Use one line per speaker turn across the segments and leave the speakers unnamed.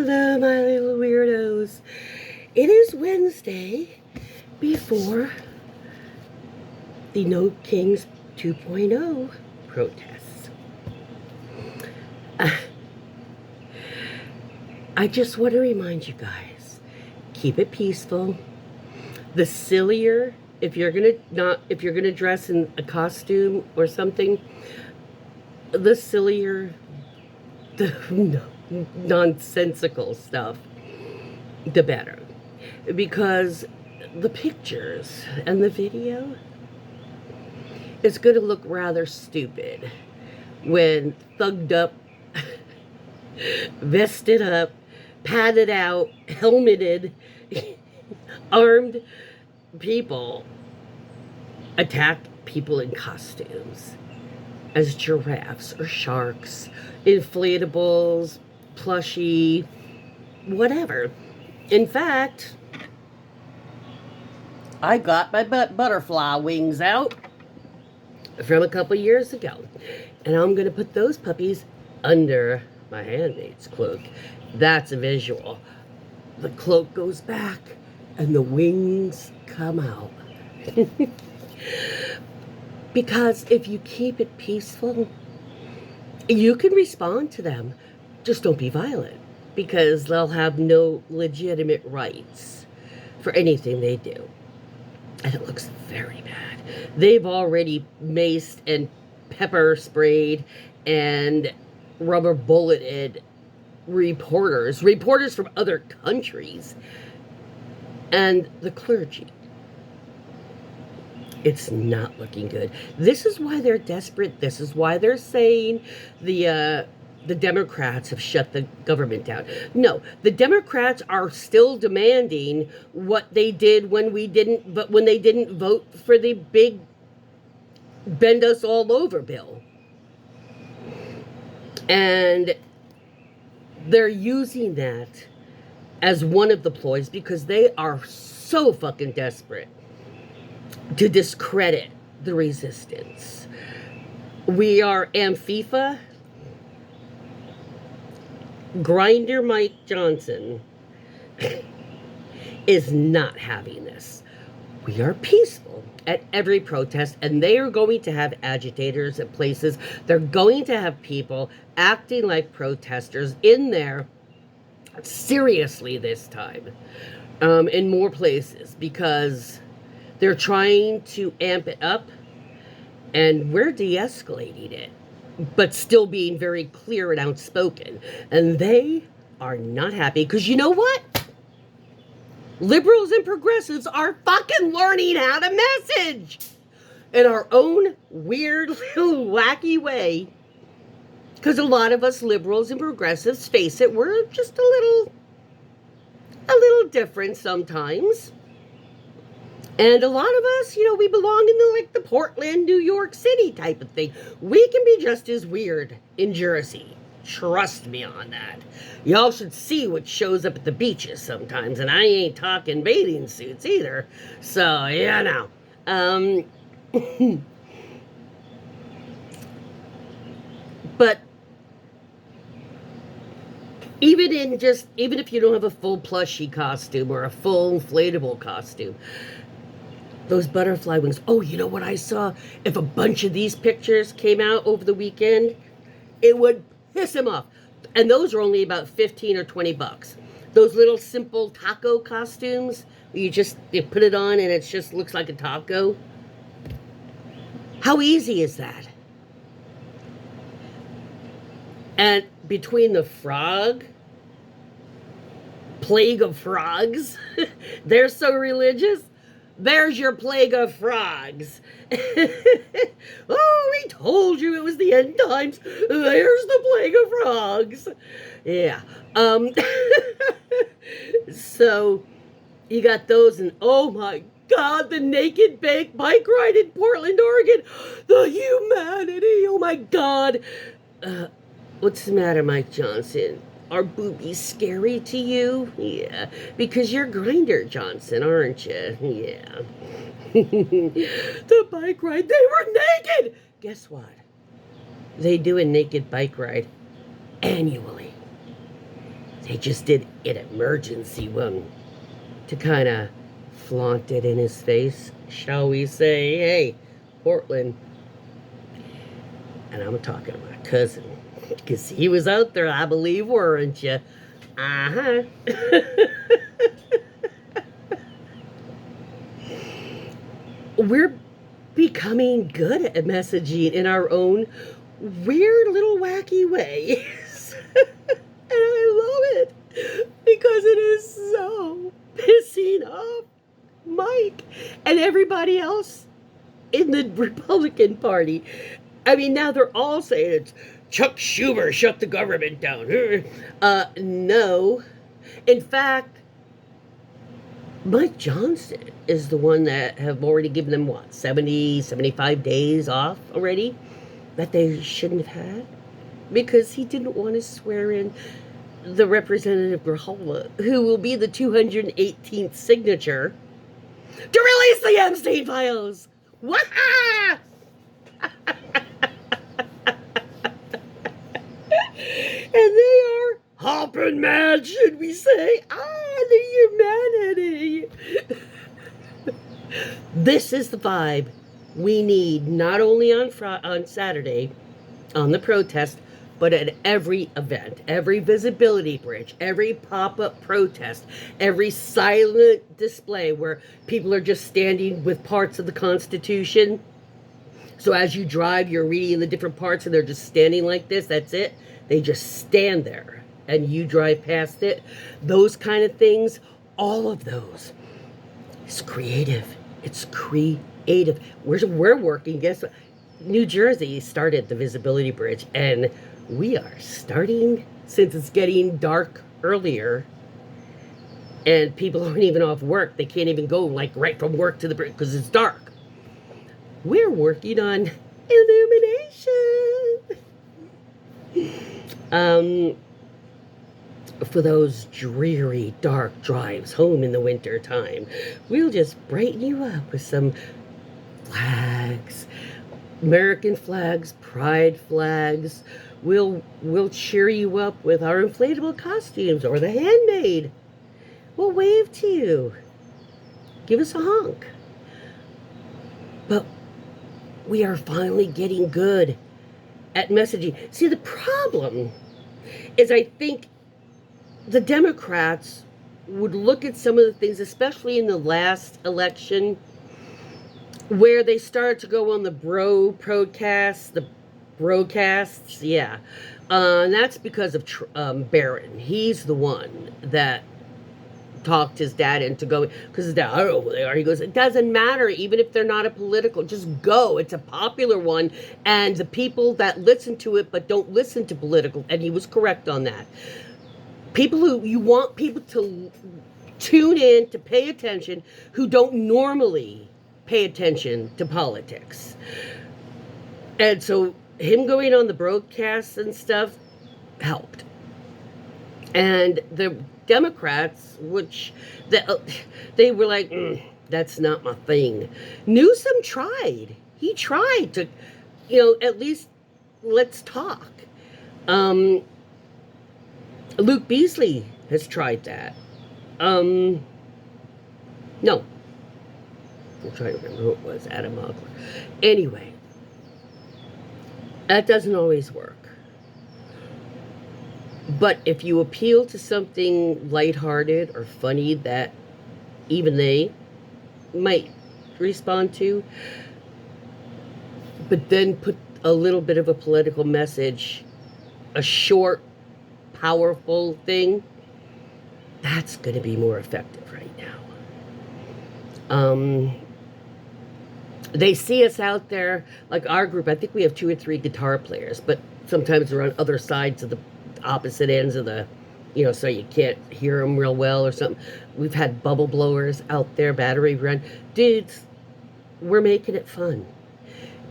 Hello, my little weirdos. It is Wednesday before the No Kings 2.0 protests. I just want to remind you guys, keep it peaceful. The sillier, if you're gonna dress in a costume or something, the sillier, the nonsensical stuff, the better. Because the pictures and the video, it's going to look rather stupid when thugged up, vested up, padded out, helmeted, armed people attack people in costumes as giraffes or sharks, inflatables, plushy, whatever. In fact, I got my butterfly wings out from a couple years ago, and I'm going to put those puppies under my handmaid's cloak. That's a visual. The cloak goes back, and the wings come out. Because if you keep it peaceful, you can respond to them. Just don't be violent, because they'll have no legitimate rights for anything they do. And it looks very bad. They've already maced and pepper sprayed and rubber bulleted reporters from other countries, and the clergy. It's not looking good. This is why they're desperate. This is why they're saying the Democrats have shut the government down. No, the Democrats are still demanding what they did when they didn't vote for the big bend us all over bill. And they're using that as one of the ploys because they are so fucking desperate to discredit the resistance. We are Amphifa. Grinder Mike Johnson is not having this. We are peaceful at every protest, and they are going to have agitators at places. They're going to have people acting like protesters in there seriously this time, in more places, because they're trying to amp it up, and we're de-escalating it, but still being very clear and outspoken. And they are not happy, because you know what? Liberals and progressives are fucking learning how to message in our own weird, little wacky way. Because a lot of us liberals and progressives, face it, we're just a little different sometimes. And a lot of us, we belong in the Portland, New York City type of thing. We can be just as weird in Jersey. Trust me on that. Y'all should see what shows up at the beaches sometimes, and I ain't talking bathing suits either. So, but even if you don't have a full plushy costume or a full inflatable costume, those butterfly wings. Oh, you know what I saw? If a bunch of these pictures came out over the weekend, it would piss him off. And those are only about 15 or 20 bucks. Those little simple taco costumes, you put it on and it just looks like a taco. How easy is that? And between the plague of frogs, they're so religious. There's your plague of frogs. Oh, we told you it was the end times. There's the plague of frogs. Yeah. So you got those, and oh my God, the naked bike ride in Portland, Oregon. The humanity. Oh my God. What's the matter, Mike Johnson? Are boobies scary to you? Yeah, because you're Grinder Johnson, aren't you? Yeah. The bike ride, they were naked! Guess what? They do a naked bike ride annually. They just did an emergency one to kind of flaunt it in his face, shall we say. Hey, Portland. And I'm talking to my cousin, because he was out there, I believe, weren't you? Uh-huh. We're becoming good at messaging in our own weird little wacky ways. And I love it because it is so pissing off Mike and everybody else in the Republican Party. I mean, now they're all saying it's Chuck Schumer shut the government down. No. In fact, Mike Johnson is the one that have already given them, what, 70, 75 days off already that they shouldn't have had? Because he didn't want to swear in the Representative Grijalva, who will be the 218th signature to release the Epstein files. Wah! And they are hopping mad, should we say? The humanity. This is the vibe we need, not only on Saturday, on the protest, but at every event, every visibility bridge, every pop-up protest, every silent display where people are just standing with parts of the Constitution. So as you drive, you're reading the different parts and they're just standing like this. That's it. They just stand there and you drive past it. Those kind of things, all of those. It's creative. It's creative. We're working, guess what? New Jersey started the visibility bridge, and we are starting, since it's getting dark earlier and people aren't even off work. They can't even go like right from work to the bridge because it's dark. We're working on illumination. For those dreary, dark drives home in the winter time, we'll just brighten you up with some flags, American flags, pride flags. We'll cheer you up with our inflatable costumes or the handmade. We'll wave to you. Give us a honk. But we are finally getting good at messaging. See, the problem is I think the Democrats would look at some of the things, especially in the last election, where they started to go on the broadcasts, yeah. And that's because of Barron. He's the one that talked his dad into going, because his dad, I don't know who they are. He goes, it doesn't matter, even if they're not a political, just go. It's a popular one, and the people that listen to it but don't listen to political, and he was correct on that. You want people to tune in, to pay attention, who don't normally pay attention to politics. And so him going on the broadcasts and stuff helped. And the Democrats, which they were like, that's not my thing. Newsom tried. He tried to, at least let's talk. Luke Beasley has tried that. No. I'm trying to remember who it was. Adam Ogler. Anyway, that doesn't always work. But if you appeal to something lighthearted or funny that even they might respond to, but then put a little bit of a political message, a short, powerful thing, that's going to be more effective right now. They see us out there, like our group, I think we have 2 or 3 guitar players, but sometimes they're on other sides of the opposite ends of the, so you can't hear them real well or something. We've had bubble blowers out there, battery run. Dudes, we're making it fun.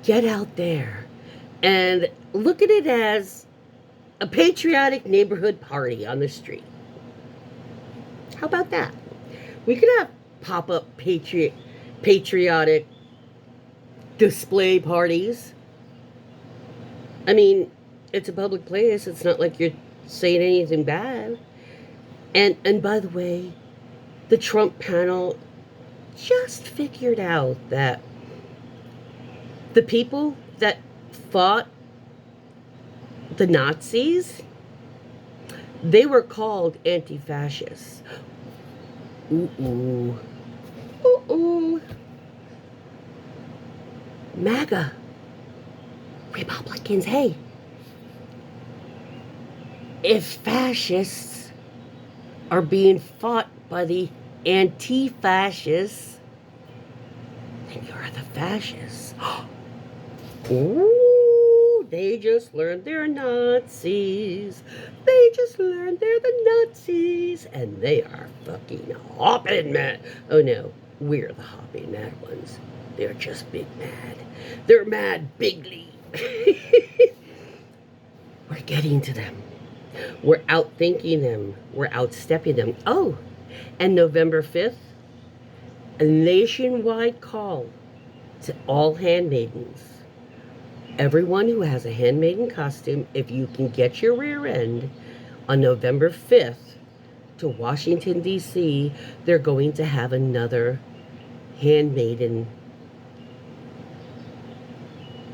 Get out there and look at it as a patriotic neighborhood party on the street. How about that? We could have pop-up patriotic display parties. I mean, it's a public place. It's not like you're saying anything bad. And by the way, the Trump panel just figured out that the people that fought the Nazis, they were called anti-fascists. Ooh, ooh, MAGA Republicans. Hey, if fascists are being fought by the anti-fascists, then you're the fascists. Ooh, they just learned they're Nazis. They just learned they're the Nazis. And they are fucking hopping mad. Oh no, we're the hopping mad ones. They're just big mad. They're mad bigly. We're getting to them. We're outthinking them. We're outstepping them. Oh, and November 5th, a nationwide call to all handmaidens. Everyone who has a handmaiden costume, if you can get your rear end on November 5th to Washington, D.C., they're going to have another handmaiden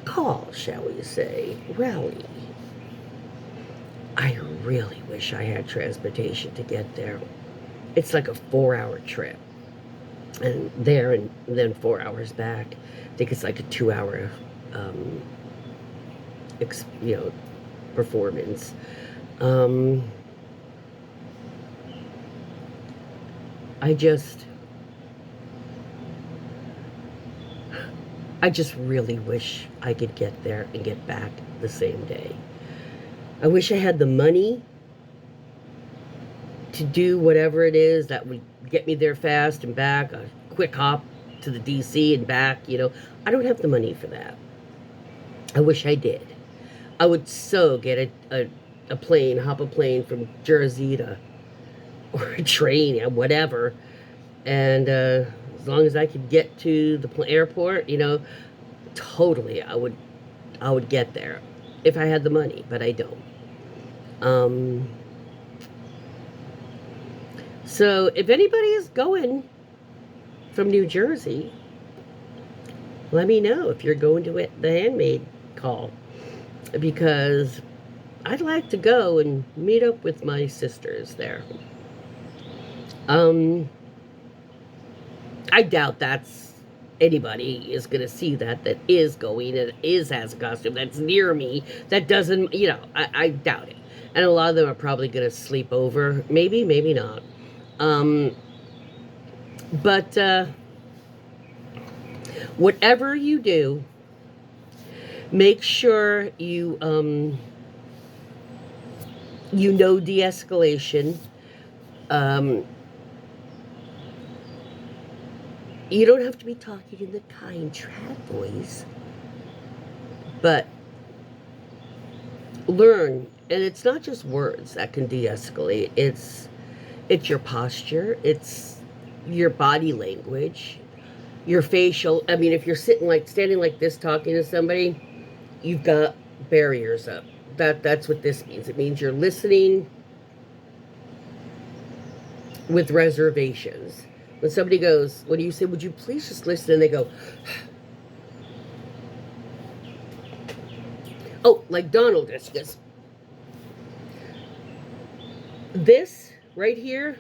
call, shall we say, rally. I really wish I had transportation to get there. It's like a 4-hour trip. And there and then 4 hours back. I think it's like a 2-hour performance. I just really wish I could get there and get back the same day. I wish I had the money to do whatever it is that would get me there fast and back, a quick hop to the DC and back, I don't have the money for that. I wish I did. I would so get a plane, hop a plane from Jersey to, or a train, whatever. And as long as I could get to the airport, totally, I would get there if I had the money, but I don't. So if anybody is going from New Jersey, let me know if you're going to the handmaid call, because I'd like to go and meet up with my sisters there. I doubt that's anybody is going to see that is going and has a costume that's near me that doesn't, I doubt it. And a lot of them are probably going to sleep over. Maybe, maybe not. But whatever you do, make sure you de-escalation. You don't have to be talking in the kind trad voice, but learn. And it's not just words that can de-escalate. It's your posture. It's your body language, your facial. I mean, if you're standing like this talking to somebody, you've got barriers up. That's what this means. It means you're listening with reservations. When somebody goes, what do you say? Would you please just listen? And they go, oh, like Donald just goes, this right here,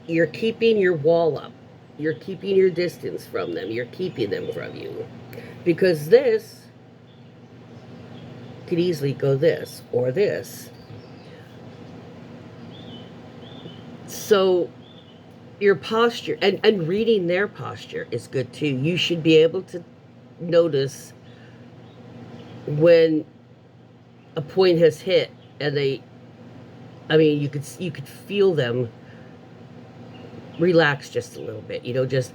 you're keeping your wall up. You're keeping your distance from them. You're keeping them from you. Because this could easily go this or this. So your posture and reading their posture is good too. You should be able to notice when a point has hit and you could feel them relax just a little bit, just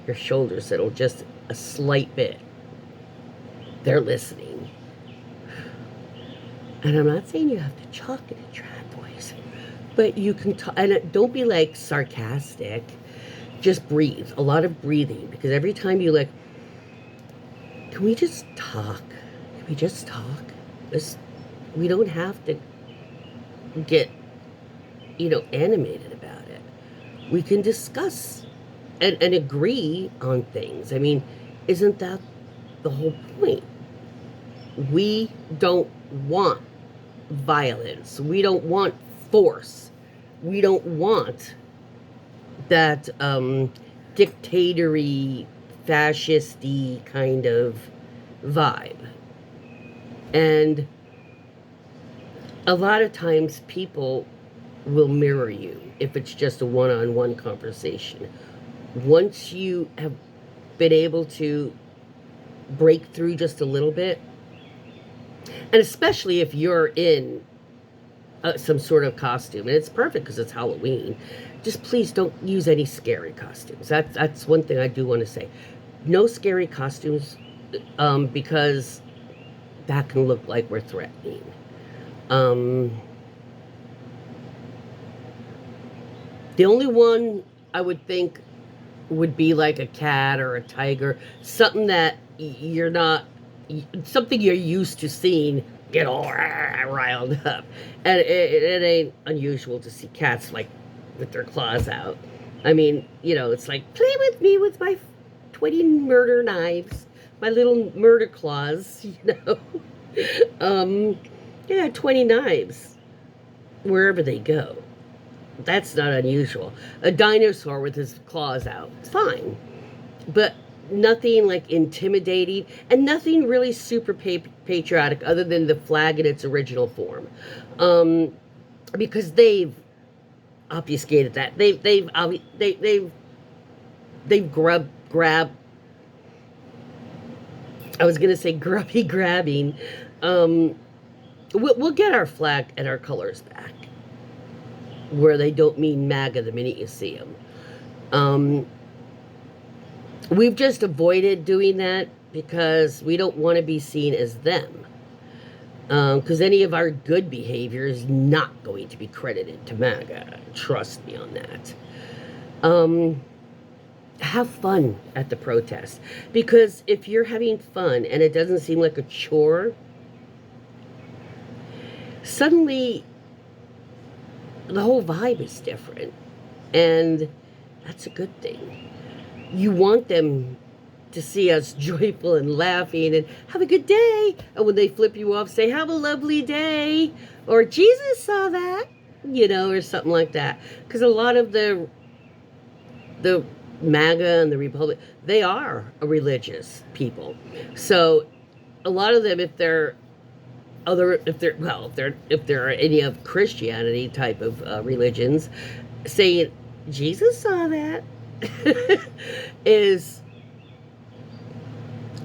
your shoulders settle just a slight bit. They're listening. And I'm not saying you have to talk in a trad voice, but you can talk, and don't be like sarcastic. Just breathe. A lot of breathing, because every time you can we just talk? Can we just talk? We don't have to get animated about it. We can discuss and agree on things. I mean, isn't that the whole point? We don't want violence. We don't want force. We don't want that dictatory, fascisty kind of vibe. And a lot of times people will mirror you if it's just a one-on-one conversation. Once you have been able to break through just a little bit, and especially if you're in some sort of costume, and it's perfect because it's Halloween, just please don't use any scary costumes. That's one thing I do want to say. No scary costumes, because that can look like we're threatening. The only one I would think would be like a cat or a tiger, something that you're not, something you're used to seeing get all riled up. And it ain't unusual to see cats like with their claws out. I mean, it's like, play with me with my 20 murder knives, my little murder claws, Yeah, 20 knives wherever they go. That's not unusual. A dinosaur with his claws out, fine. But nothing like intimidating, and nothing really super patriotic other than the flag in its original form. Because they've obfuscated that. They've grabbed. I was gonna say grubby grabbing. We'll get our flag and our colors back, where they don't mean MAGA the minute you see them. We've just avoided doing that because we don't want to be seen as them. Because any of our good behavior is not going to be credited to MAGA. Trust me on that. Have fun at the protest. Because if you're having fun and it doesn't seem like a chore, suddenly the whole vibe is different. And that's a good thing. You want them to see us joyful and laughing and have a good day. And when they flip you off, say, have a lovely day. Or Jesus saw that, or something like that. Because a lot of the MAGA and the Republic, they are a religious people. So a lot of them, if they're any of Christianity type of religions, saying Jesus saw that is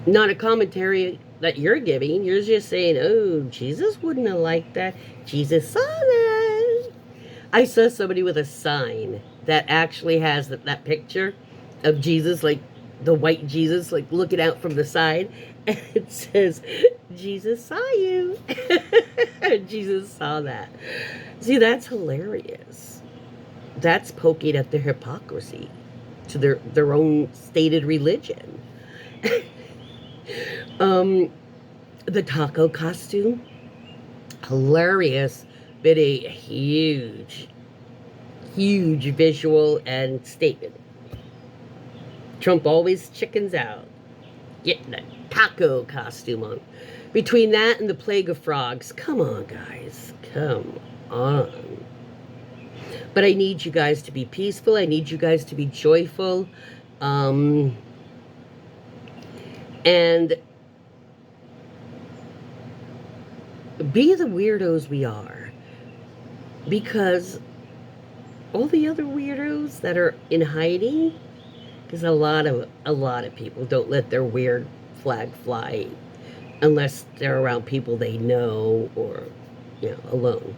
not a commentary that you're giving. You're just saying, oh, Jesus wouldn't have liked that. Jesus saw that. I saw somebody with a sign that actually has that picture of Jesus, like the white Jesus, like looking out from the side, and it says, Jesus saw you. Jesus saw that. See, that's hilarious. That's poking at their hypocrisy to their own stated religion. The taco costume, hilarious, but a huge visual and statement. Trump always chickens out, getting a taco costume on. Between that and the plague of frogs, come on, guys, come on. But I need you guys to be peaceful. I need you guys to be joyful. And be the weirdos we are. Because all the other weirdos that are in hiding, because a lot of people don't let their weird flag fly unless they're around people they know or, alone.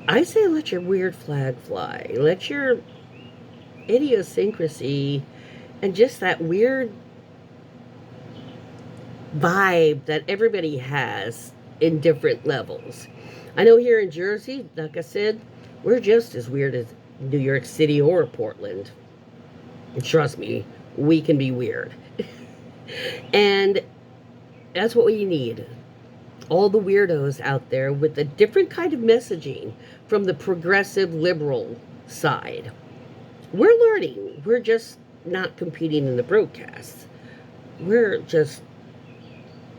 I say let your weird flag fly. Let your idiosyncrasy and just that weird vibe that everybody has in different levels. I know here in Jersey, like I said, we're just as weird as New York City or Portland. And trust me, we can be weird. And that's what we need. all the weirdos out there with a different kind of messaging from the progressive liberal side. We're learning. We're just not competing in the broadcasts. We're just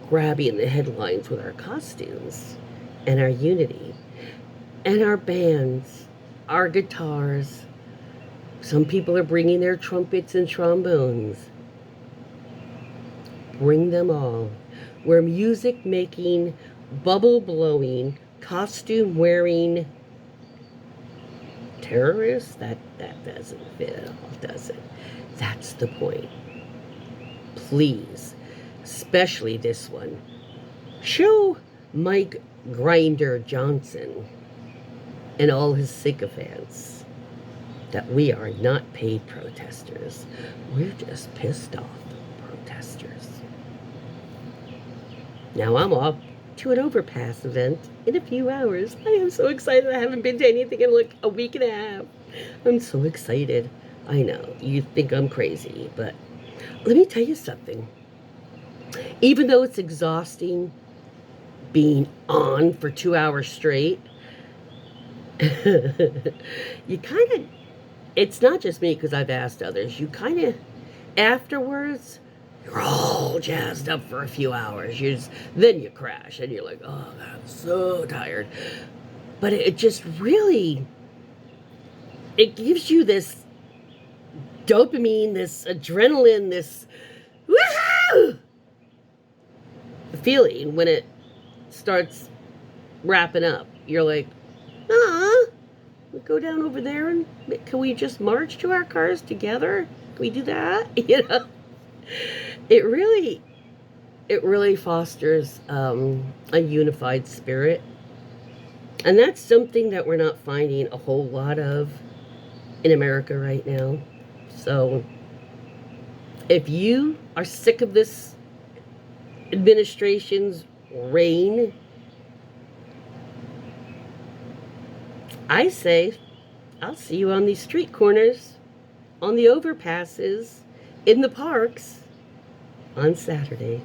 grabbing the headlines with our costumes and our unity and our bands, our guitars. Some people are bringing their trumpets and trombones. Bring them all. We're music making, bubble blowing, costume wearing terrorists. That doesn't fit at all, does it? That's the point. Please, especially this one, show Mike Grinder Johnson and all his sycophants that we are not paid protesters. We're just pissed off protesters. Now I'm off to an overpass event in a few hours. I am so excited. I haven't been to anything in like a week and a half. I'm so excited. I know, you think I'm crazy, but let me tell you something. Even though it's exhausting being on for 2 hours straight, you kind of, it's not just me because I've asked others, you kind of, afterwards, you're all jazzed up for a few hours. Then you crash and you're like, oh, God, I'm so tired. But it just really, it gives you this dopamine, this adrenaline, this woohoo feeling when it starts wrapping up. You're like, we go down over there and can we just march to our cars together? Can we do that? You know, it really fosters a unified spirit, and that's something that we're not finding a whole lot of in America right now. So if you are sick of this administration's reign, I say I'll see you on these street corners, on the overpasses, in the parks on Saturday.